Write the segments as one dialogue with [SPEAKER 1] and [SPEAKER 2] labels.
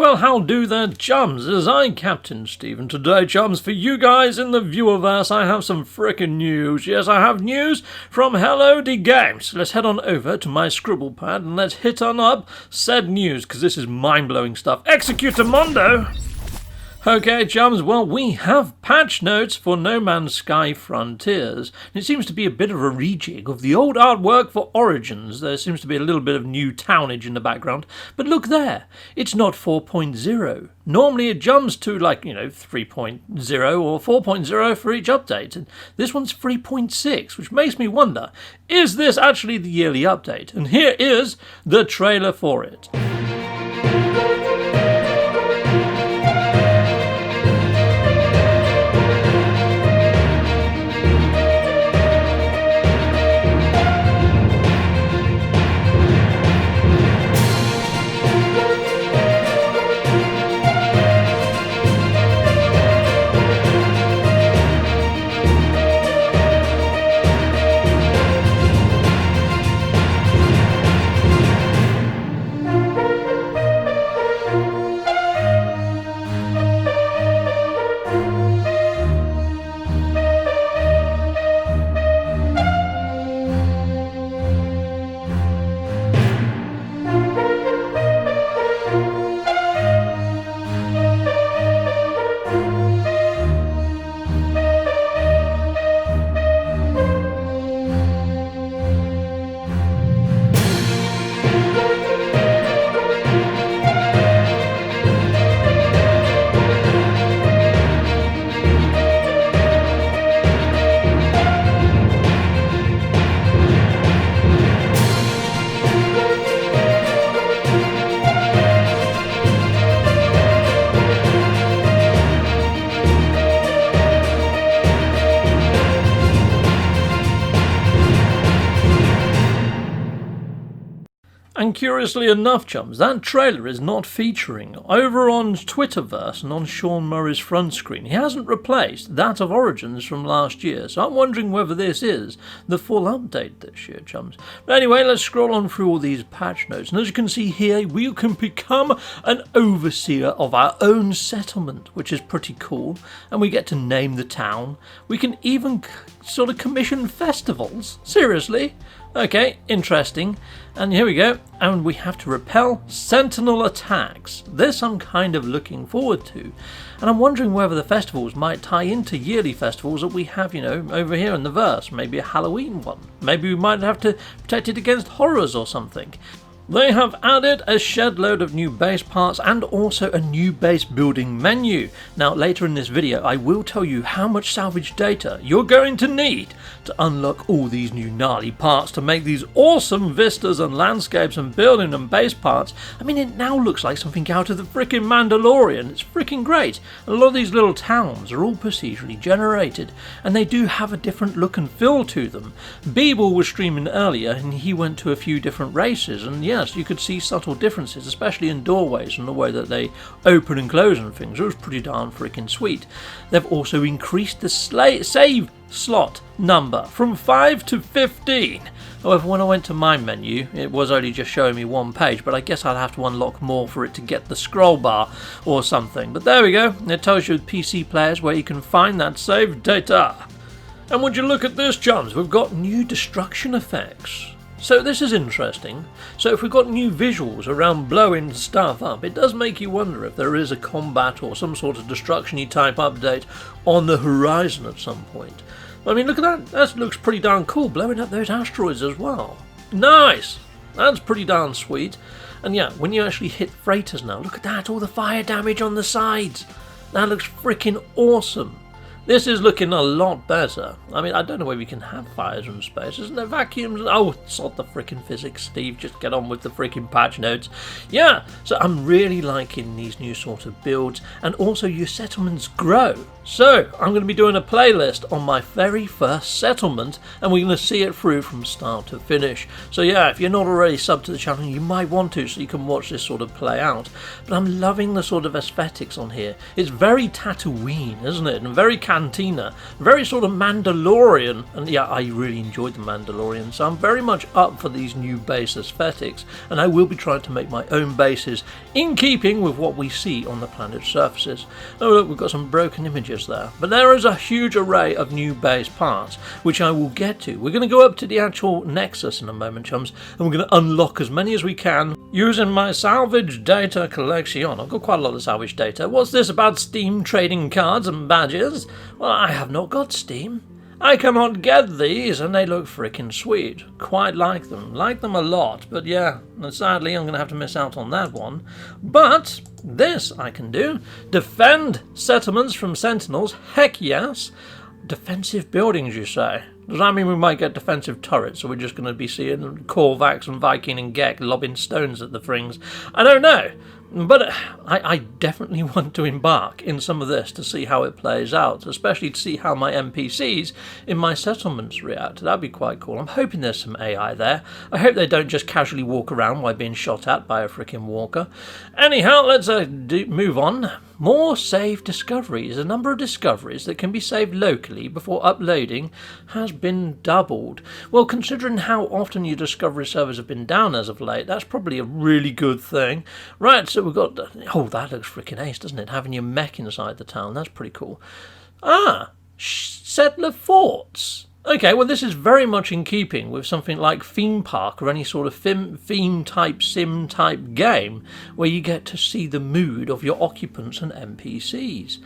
[SPEAKER 1] Well, how do there, chums? It is I, Captain Steve, and today, chums, for you guys in the viewerverse, I have some frickin' news. Yes, I have news from Hello the Games. Let's head on over to my scribble pad and let's hit on up said news, because this is mind-blowing stuff. Executamundo! Okay, chums, well, we have patch notes for No Man's Sky Frontiers. It seems to be a bit of a rejig of the old artwork for Origins. There seems to be a little bit of new townage in the background. But look there, it's not 4.0. Normally it jumps to 3.0 or 4.0 for each update. And this one's 3.6, which makes me wonder, is this actually the yearly update? And here is the trailer for it. And curiously enough, chums, that trailer is not featuring over on Twitterverse and on Sean Murray's front screen. He hasn't replaced that of Origins from last year, so I'm wondering whether this is the full update this year, chums. But anyway, let's scroll on through all these patch notes, and as you can see here, we can become an overseer of our own settlement, which is pretty cool, and we get to name the town. We can even sort of commission festivals. Seriously? Okay, interesting. And here we go. And we have to repel sentinel attacks. This I'm kind of looking forward to. And I'm wondering whether the festivals might tie into yearly festivals that we have, over here in the verse. Maybe a Halloween one. Maybe we might have to protect it against horrors or something. They have added a shed load of new base parts and also a new base building menu. Now later in this video I will tell you how much salvage data you're going to need to unlock all these new gnarly parts to make these awesome vistas and landscapes and building and base parts. I mean, it now looks like something out of the frickin' Mandalorian. It's frickin' great. A lot of these little towns are all procedurally generated and they do have a different look and feel to them. Beeble was streaming earlier and he went to a few different races, and yes, you could see subtle differences, especially in doorways and the way that they open and close and things. It was pretty darn freaking sweet. They've also increased the save slot number from 5 to 15. However, when I went to my menu, it was only just showing me one page, but I guess I'd have to unlock more for it to get the scroll bar or something. But there we go. It tells you PC players where you can find that save data. And would you look at this, chums? We've got new destruction effects. So this is interesting. So if we've got new visuals around blowing stuff up, it does make you wonder if there is a combat or some sort of destruction-y type update on the horizon at some point. I mean, look at that. That looks pretty darn cool, blowing up those asteroids as well. Nice! That's pretty darn sweet. And yeah, when you actually hit freighters now, look at that, all the fire damage on the sides. That looks freaking awesome. This is looking a lot better. I mean, I don't know where we can have fires from space. Isn't there vacuums? Oh, sod the frickin' physics, Steve. Just get on with the frickin' patch notes. Yeah, so I'm really liking these new sort of builds, and also your settlements grow. So, I'm going to be doing a playlist on my very first settlement, and we're going to see it through from start to finish. So yeah, if you're not already subbed to the channel, you might want to, so you can watch this sort of play out. But I'm loving the sort of aesthetics on here. It's very Tatooine, isn't it? And very cantina. Very sort of Mandalorian, and yeah, I really enjoyed the Mandalorian, so I'm very much up for these new base aesthetics, and I will be trying to make my own bases in keeping with what we see on the planet's surfaces. Oh look, we've got some broken images there, but there is a huge array of new base parts, which I will get to. We're going to go up to the actual Nexus in a moment, chums, and we're going to unlock as many as we can using my salvage data collection. I've got quite a lot of salvage data. What's this about Steam trading cards and badges? Well, I have not got Steam. I cannot get these, and they look freaking sweet. Quite like them a lot, but yeah, sadly I'm going to have to miss out on that one. But this I can do. Defend settlements from sentinels, heck yes. Defensive buildings, you say? Does that mean we might get defensive turrets, so we're just going to be seeing Korvax and Viking and Gek lobbing stones at the frings? I don't know, but I definitely want to embark in some of this to see how it plays out, especially to see how my NPCs in my settlements react. That'd be quite cool. I'm hoping there's some AI there. I hope they don't just casually walk around while being shot at by a freaking walker. Anyhow, let's move on. More saved discoveries. The number of discoveries that can be saved locally before uploading has been doubled. Well, considering how often your discovery servers have been down as of late, that's probably a really good thing. Right, so we've got... Oh, that looks freaking ace, doesn't it? Having your mech inside the town. That's pretty cool. Settler forts. Okay, well, this is very much in keeping with something like Theme Park or any sort of theme-type, sim-type game where you get to see the mood of your occupants and NPCs.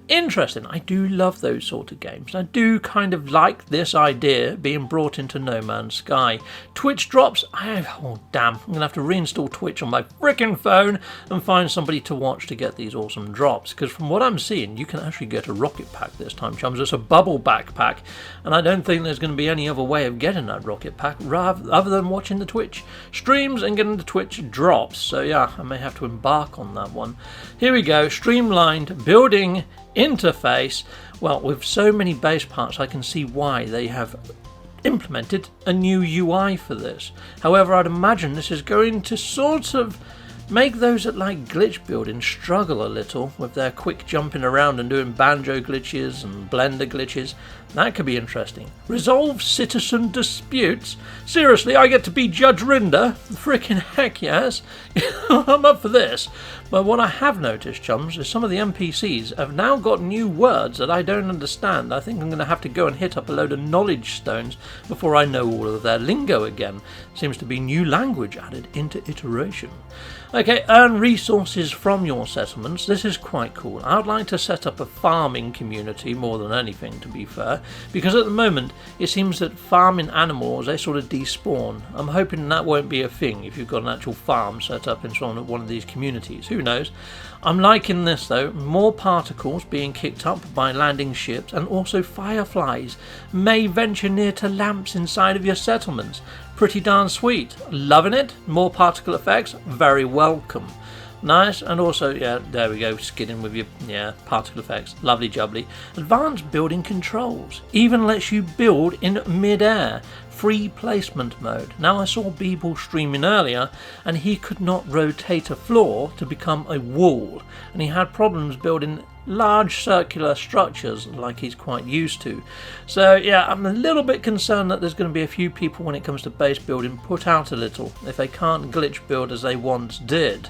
[SPEAKER 1] Interesting. I do love those sort of games. I do kind of like this idea being brought into No Man's Sky. Twitch drops. Oh, damn. I'm going to have to reinstall Twitch on my freaking phone and find somebody to watch to get these awesome drops. Because from what I'm seeing, you can actually get a rocket pack this time, chums. It's a bubble backpack. And I don't think there's going to be any other way of getting that rocket pack other than watching the Twitch streams and getting the Twitch drops. So yeah, I may have to embark on that one. Here we go. Streamlined building interface. Well, with so many base parts, I can see why they have implemented a new UI for this. However, I'd imagine this is going to sort of make those that like glitch building struggle a little with their quick jumping around and doing banjo glitches and blender glitches. That could be interesting. Resolve citizen disputes? Seriously, I get to be Judge Rinder? Frickin' heck yes. I'm up for this. But what I have noticed, chums, is some of the NPCs have now got new words that I don't understand. I think I'm going to have to go and hit up a load of knowledge stones before I know all of their lingo again. Seems to be new language added into iteration. Okay, earn resources from your settlements. This is quite cool. I would like to set up a farming community more than anything, to be fair, because at the moment it seems that farming animals, they sort of despawn. I'm hoping that won't be a thing if you've got an actual farm set up in one of these communities. Who knows? I'm liking this though. More particles being kicked up by landing ships, and also fireflies may venture near to lamps inside of your settlements. Pretty darn sweet. Loving it. More particle effects. Very welcome. Nice. And also, yeah, there we go, skidding with your, particle effects. Lovely jubbly. Advanced building controls. Even lets you build in mid-air. Free placement mode. Now, I saw Beeble streaming earlier, and he could not rotate a floor to become a wall. And he had problems building large circular structures like he's quite used to. So yeah, I'm a little bit concerned that there's going to be a few people when it comes to base building put out a little if they can't glitch build as they once did.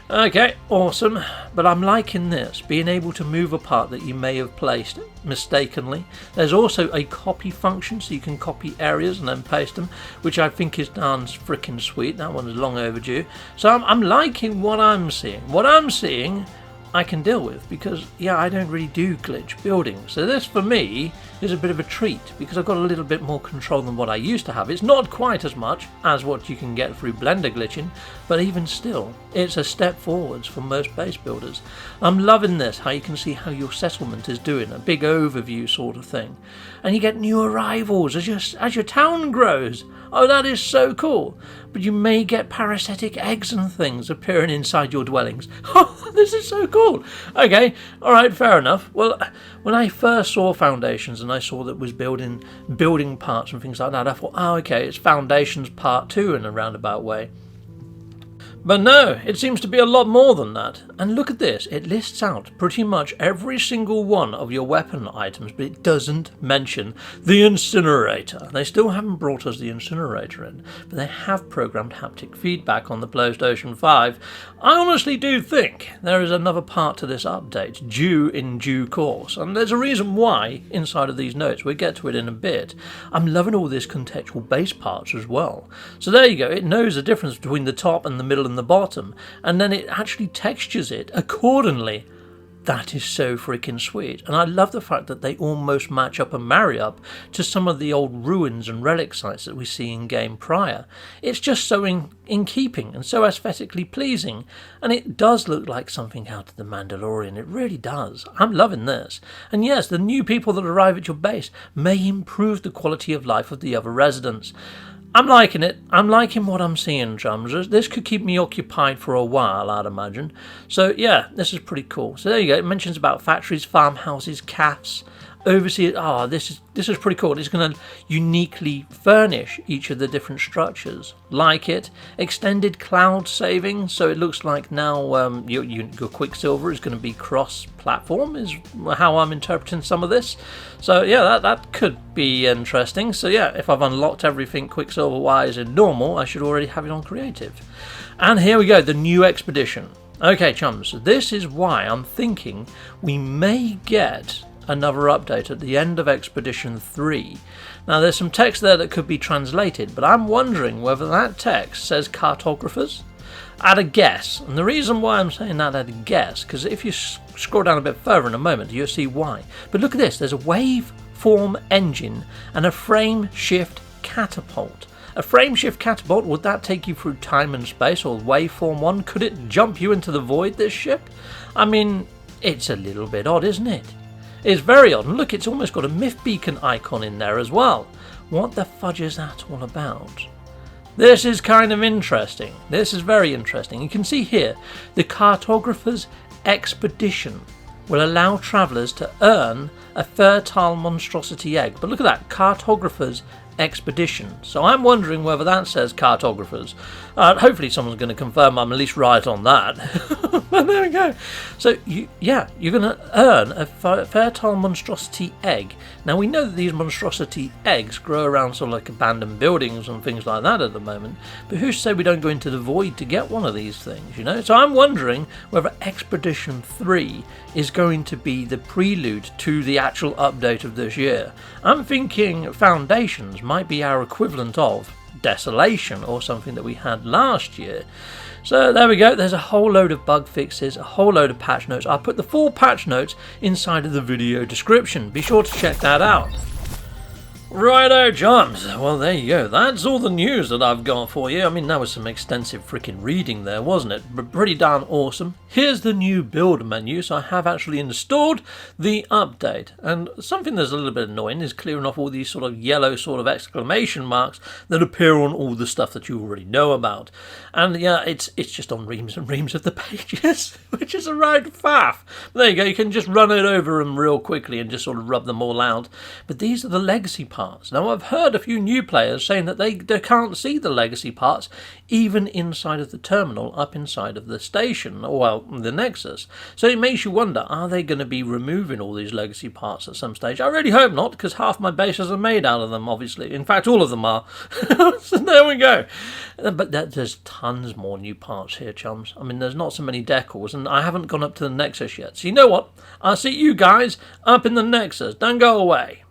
[SPEAKER 1] Okay, awesome, but I'm liking this, being able to move a part that you may have placed mistakenly. There's also a copy function, so you can copy areas and then paste them, which I think is darn freaking sweet. That one's long overdue. So I'm liking what I'm seeing. What I'm seeing I can deal with, because yeah, I don't really do glitch building, so this for me is a bit of a treat because I've got a little bit more control than what I used to have. It's not quite as much as what you can get through blender glitching, but even still it's a step forwards for most base builders. I'm loving this, how you can see how your settlement is doing, a big overview sort of thing, and you get new arrivals as your town grows. Oh, that is so cool. But you may get parasitic eggs and things appearing inside your dwellings. Oh, this is so cool. Okay, alright, fair enough. Well, when I first saw Foundations and I saw that it was building parts and things like that, I thought, oh, okay, it's Foundations Part 2 in a roundabout way. But no, it seems to be a lot more than that. And look at this, it lists out pretty much every single one of your weapon items, but it doesn't mention the incinerator. They still haven't brought us the incinerator in, but they have programmed haptic feedback on the PlayStation 5. I honestly do think there is another part to this update due in due course, and there's a reason why inside of these notes. We'll get to it in a bit. I'm loving all this contextual base parts as well. So there you go, it knows the difference between the top and the middle and the bottom, and then it actually textures it accordingly. That is so freaking sweet, and I love the fact that they almost match up and marry up to some of the old ruins and relic sites that we see in game prior. It's just so in keeping and so aesthetically pleasing, and it does look like something out of The Mandalorian. It really does. I'm loving this. And yes, the new people that arrive at your base may improve the quality of life of the other residents. I'm liking it. I'm liking what I'm seeing, Chums. This could keep me occupied for a while, I'd imagine. So yeah, this is pretty cool. So there you go. It mentions about factories, farmhouses, cafes, overseers. Oh, this is pretty cool. It's going to uniquely furnish each of the different structures. Like it. Extended cloud saving. So it looks like now your Quicksilver is going to be cross-platform, is how I'm interpreting some of this. So yeah, that could be interesting. So yeah, if I've unlocked everything Quicksilver-wise in normal, I should already have it on creative. And here we go, the new expedition. Okay, Chums, this is why I'm thinking we may get another update at the end of Expedition 3. Now there's some text there that could be translated, but I'm wondering whether that text says cartographers. At a guess, and the reason why I'm saying that at a guess, because if you scroll down a bit further in a moment, you'll see why. But look at this, there's a waveform engine and a frame shift catapult. A frame shift catapult, would that take you through time and space, or waveform one? Could it jump you into the void, this ship? I mean, it's a little bit odd, isn't it? It's very odd, and look, it's almost got a myth beacon icon in there as well. What the fudge is that all about? This is kind of interesting. This is very interesting. You can see here, the Cartographer's Expedition will allow travellers to earn a fertile monstrosity egg. But look at that, Cartographer's Expedition. So I'm wondering whether that says cartographers. Hopefully someone's going to confirm I'm at least right on that. But there we go. So you're going to earn a fertile monstrosity egg. Now we know that these monstrosity eggs grow around sort of like abandoned buildings and things like that at the moment. But who's to say we don't go into the void to get one of these things, you know? So I'm wondering whether Expedition 3 is going to be the prelude to the actual update of this year. I'm thinking Foundations might be our equivalent of Desolation or something that we had last year. So there we go, there's a whole load of bug fixes, a whole load of patch notes. I'll put the full patch notes inside of the video description. Be sure to check that out. Righto, Chums. Well, there you go. That's all the news that I've got for you. I mean, that was some extensive freaking reading there, wasn't it? But pretty darn awesome. Here's the new build menu. So I have actually installed the update. And something that's a little bit annoying is clearing off all these sort of yellow sort of exclamation marks that appear on all the stuff that you already know about. And yeah, it's just on reams and reams of the pages, which is a right faff. There you go. You can just run it over them real quickly and just sort of rub them all out. But these are the legacy parts. Now I've heard a few new players saying that they can't see the legacy parts even inside of the terminal up inside of the station, or well, the Nexus. So it makes you wonder, are they going to be removing all these legacy parts at some stage? I really hope not, because half my bases are made out of them, obviously. In fact, all of them are. So there we go. But there's tons more new parts here, Chums. I mean, there's not so many decals, and I haven't gone up to the Nexus yet. So you know what? I'll see you guys up in the Nexus. Don't go away.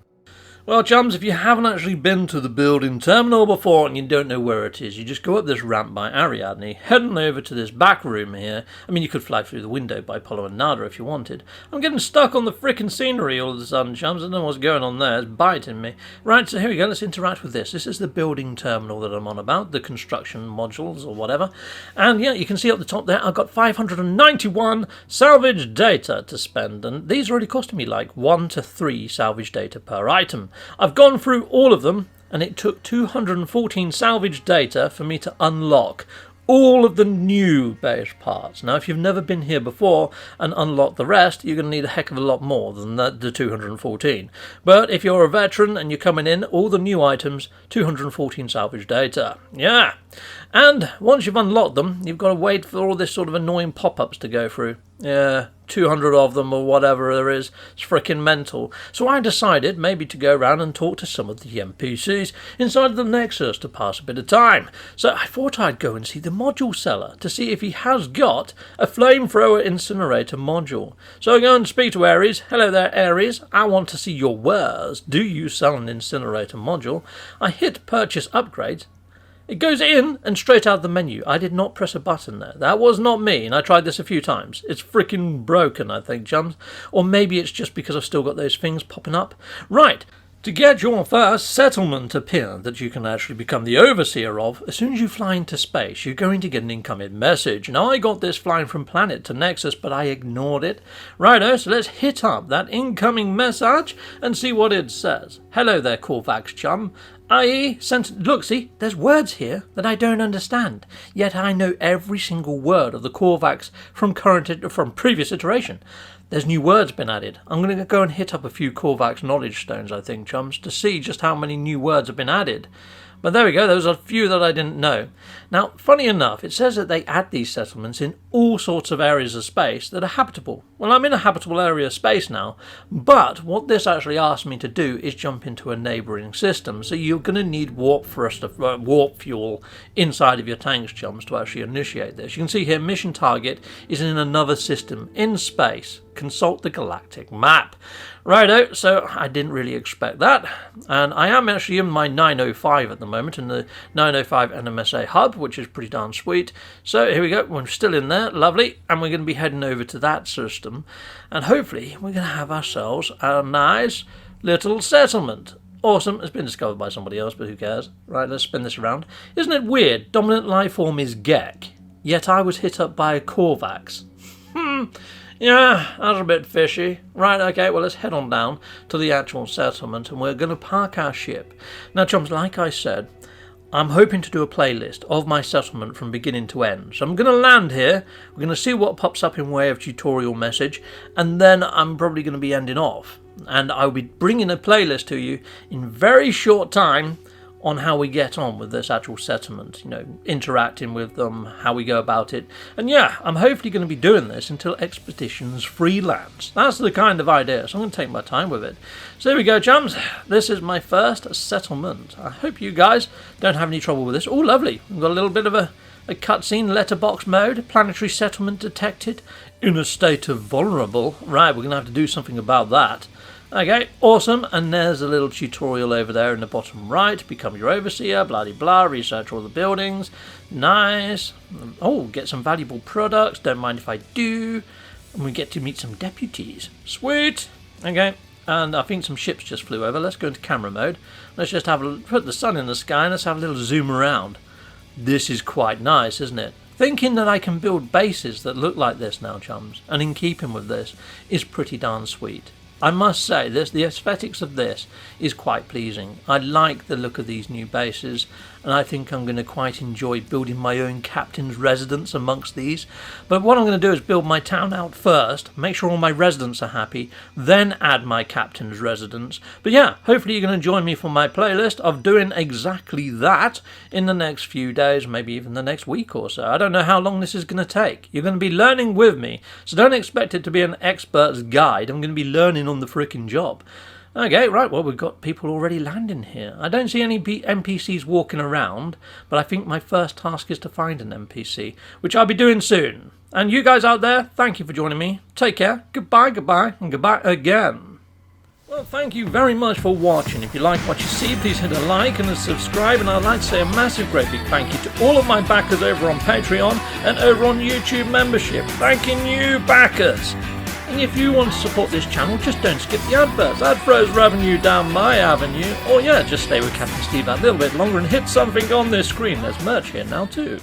[SPEAKER 1] Well, Chums, if you haven't actually been to the building terminal before and you don't know where it is, you just go up this ramp by Ariadne, heading over to this back room here. I mean, you could fly through the window by Polo and Nada if you wanted. I'm getting stuck on the frickin' scenery all of a sudden, Chums. I don't know what's going on there. It's biting me. Right, so here we go. Let's interact with this. This is the building terminal that I'm on about, the construction modules or whatever. And yeah, you can see up the top there, I've got 591 salvage data to spend. And these are already costing me like 1 to 3 salvage data per item. I've gone through all of them, and it took 214 salvage data for me to unlock all of the new base parts. Now, if you've never been here before and unlocked the rest, you're going to need a heck of a lot more than the 214. But if you're a veteran and you're coming in, all the new items, 214 salvage data. Yeah. And once you've unlocked them, you've got to wait for all this sort of annoying pop-ups to go through. Yeah, 200 of them or whatever there is. It's freaking mental. So I decided maybe to go around and talk to some of the NPCs inside the Nexus to pass a bit of time. So I thought I'd go and see the module seller to see if he has got a flamethrower incinerator module. So I go and speak to Ares. Hello there, Ares. I want to see your wares. Do you sell an incinerator module? I hit purchase upgrades. It goes in and straight out of the menu. I did not press a button there. That was not me, and I tried this a few times. It's freaking broken, I think, Chums. Or maybe it's just because I've still got those things popping up. Right, to get your first settlement appear that you can actually become the overseer of, as soon as you fly into space, you're going to get an incoming message. Now, I got this flying from planet to Nexus, but I ignored it. Righto, so let's hit up that incoming message and see what it says. Hello there, Corvax chum. I.e., look, see, there's words here that I don't understand, yet I know every single word of the Corvax from previous iteration. There's new words been added. I'm going to go and hit up a few Corvax knowledge stones, I think, chums, to see just how many new words have been added. But there we go, those are a few that I didn't know. Now, funny enough, it says that they add these settlements in all sorts of areas of space that are habitable. Well, I'm in a habitable area of space now, but what this actually asks me to do is jump into a neighbouring system. So you're going to need warp fuel inside of your tanks, chums, to actually initiate this. You can see here, mission target is in another system in space. Consult the galactic map. Righto, so I didn't really expect that, and I am actually in my 905 at the moment, in the 905 NMSA hub, which is pretty darn sweet. So here we go, we're still in there, lovely, and we're going to be heading over to that system, and hopefully we're going to have ourselves a nice little settlement. Awesome, it's been discovered by somebody else, but who cares? Right, let's spin this around. Isn't it weird? Dominant life form is Gek, yet I was hit up by a Corvax. Yeah, that's a bit fishy. Right, okay, well, let's head on down to the actual settlement, and we're going to park our ship. Now, chums, like I said, I'm hoping to do a playlist of my settlement from beginning to end. So I'm going to land here, we're going to see what pops up in way of tutorial message, and then I'm probably going to be ending off. And I'll be bringing a playlist to you in very short time on how we get on with this actual settlement, interacting with them, how we go about it. And yeah, I'm hopefully going to be doing this until Expeditions freelance. That's the kind of idea, so I'm going to take my time with it. So there we go, chums. This is my first settlement. I hope you guys don't have any trouble with this. Oh, lovely. We've got a little bit of a cutscene, letterbox mode, planetary settlement detected, in a state of vulnerable. Right, we're going to have to do something about that. Okay, awesome, and there's a little tutorial over there in the bottom right. Become your overseer, blah de blah, research all the buildings. Nice. Oh, get some valuable products, don't mind if I do. And we get to meet some deputies. Sweet. Okay, and I think some ships just flew over. Let's go into camera mode. Let's just put the sun in the sky and let's have a little zoom around. This is quite nice, isn't it? Thinking that I can build bases that look like this now, chums, and in keeping with this, is pretty darn sweet. I must say, the aesthetics of this is quite pleasing. I like the look of these new bases, and I think I'm going to quite enjoy building my own captain's residence amongst these. But what I'm going to do is build my town out first, make sure all my residents are happy, then add my captain's residence. But yeah, hopefully you're going to join me for my playlist of doing exactly that in the next few days, maybe even the next week or so. I don't know how long this is going to take. You're going to be learning with me, so don't expect it to be an expert's guide. I'm going to be learning on the frickin' job. Okay, right, well, we've got people already landing here. I don't see any NPCs walking around, but I think my first task is to find an NPC, which I'll be doing soon. And you guys out there, thank you for joining me. Take care, goodbye, and goodbye again. Well, thank you very much for watching. If you like what you see, please hit a like and a subscribe, and I'd like to say a massive, great big thank you to all of my backers over on Patreon and over on YouTube membership. Thanking you, backers! And if you want to support this channel, just don't skip the adverts. That throws revenue down my avenue. Or yeah, just stay with Captain Steve that little bit longer and hit something on this screen. There's merch here now too.